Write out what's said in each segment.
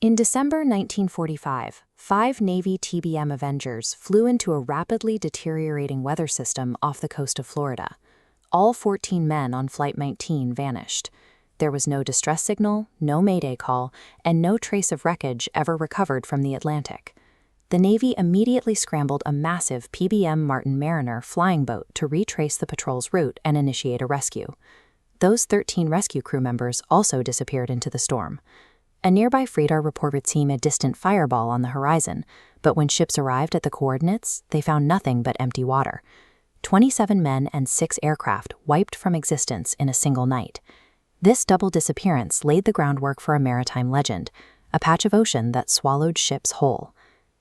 In December 1945, 5 Navy TBM Avengers flew into a rapidly deteriorating weather system off the coast of Florida. All 14 men on Flight 19 vanished. There was no distress signal, no mayday call, and no trace of wreckage ever recovered from the Atlantic. The Navy immediately scrambled a massive PBM Martin Mariner flying boat to retrace the patrol's route and initiate a rescue. Those 13 rescue crew members also disappeared into the storm. A nearby freighter reported seeing a distant fireball on the horizon, but when ships arrived at the coordinates, they found nothing but empty water. 27 men and 6 aircraft wiped from existence in a single night. This double disappearance laid the groundwork for a maritime legend, a patch of ocean that swallowed ships whole.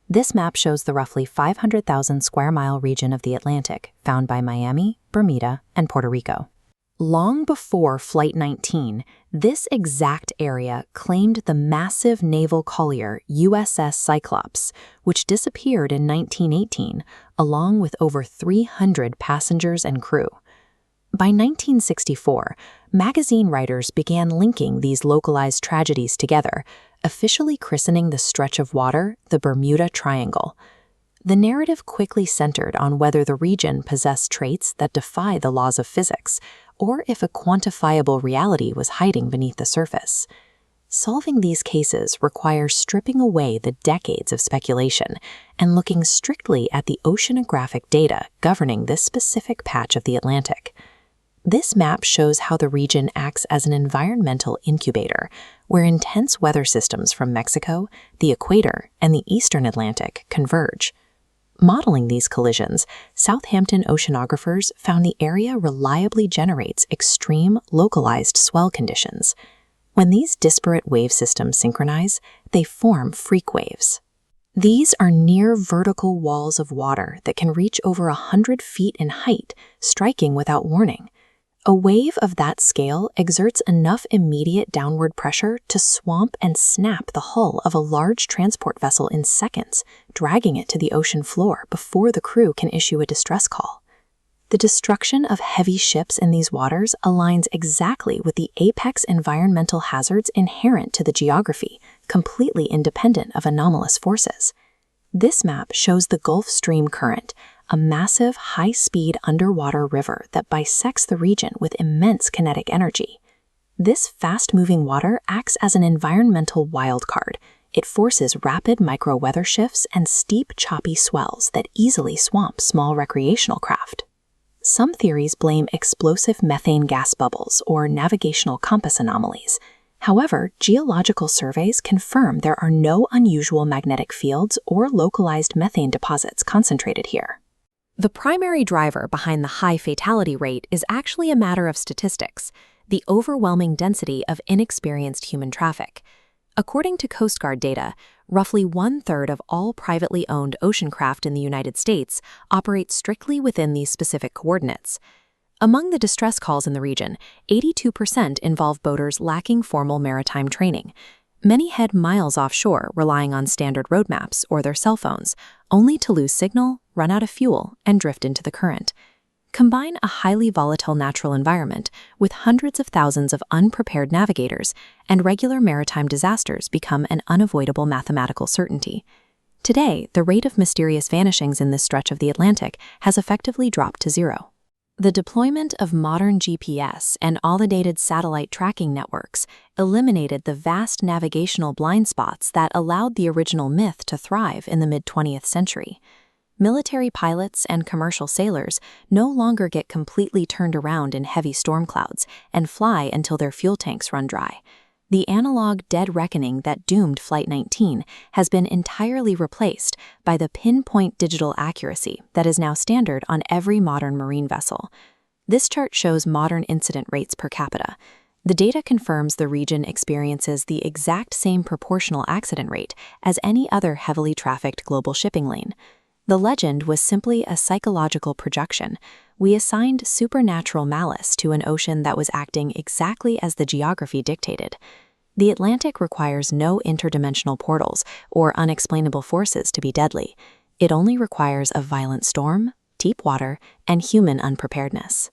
This map shows the roughly 500,000 square mile region of the Atlantic, found by Miami, Bermuda, and Puerto Rico. Long before Flight 19, this exact area claimed the massive naval collier USS Cyclops, which disappeared in 1918, along with over 300 passengers and crew. By 1964, magazine writers began linking these localized tragedies together, officially christening the stretch of water the Bermuda Triangle. The narrative quickly centered on whether the region possessed traits that defy the laws of physics, or if a quantifiable reality was hiding beneath the surface. Solving these cases requires stripping away the decades of speculation and looking strictly at the oceanographic data governing this specific patch of the Atlantic. This map shows how the region acts as an environmental incubator, where intense weather systems from Mexico, the equator, and the eastern Atlantic converge. Modeling these collisions, Southampton oceanographers found the area reliably generates extreme, localized swell conditions. When these disparate wave systems synchronize, they form freak waves. These are near vertical walls of water that can reach over 100 feet in height, striking without warning. A wave of that scale exerts enough immediate downward pressure to swamp and snap the hull of a large transport vessel in seconds, dragging it to the ocean floor before the crew can issue a distress call. The destruction of heavy ships in these waters aligns exactly with the apex environmental hazards inherent to the geography, completely independent of anomalous forces. This map shows the Gulf Stream current, a massive, high-speed underwater river that bisects the region with immense kinetic energy. This fast-moving water acts as an environmental wildcard. It forces rapid micro-weather shifts and steep, choppy swells that easily swamp small recreational craft. Some theories blame explosive methane gas bubbles or navigational compass anomalies. However, geological surveys confirm there are no unusual magnetic fields or localized methane deposits concentrated here. The primary driver behind the high fatality rate is actually a matter of statistics, the overwhelming density of inexperienced human traffic. According to Coast Guard data, roughly 1/3 of all privately owned ocean craft in the United States operate strictly within these specific coordinates. Among the distress calls in the region, 82% involve boaters lacking formal maritime training. Many head miles offshore, relying on standard road maps or their cell phones, only to lose signal, run out of fuel, and drift into the current. Combine a highly volatile natural environment with hundreds of thousands of unprepared navigators, and regular maritime disasters become an unavoidable mathematical certainty. Today, the rate of mysterious vanishings in this stretch of the Atlantic has effectively dropped to zero. The deployment of modern GPS and all-dated satellite tracking networks eliminated the vast navigational blind spots that allowed the original myth to thrive in the mid-20th century. Military pilots and commercial sailors no longer get completely turned around in heavy storm clouds and fly until their fuel tanks run dry. The analog dead reckoning that doomed Flight 19 has been entirely replaced by the pinpoint digital accuracy that is now standard on every modern marine vessel. This chart shows modern incident rates per capita. The data confirms the region experiences the exact same proportional accident rate as any other heavily trafficked global shipping lane. The legend was simply a psychological projection. We assigned supernatural malice to an ocean that was acting exactly as the geography dictated. The Atlantic requires no interdimensional portals or unexplainable forces to be deadly. It only requires a violent storm, deep water, and human unpreparedness.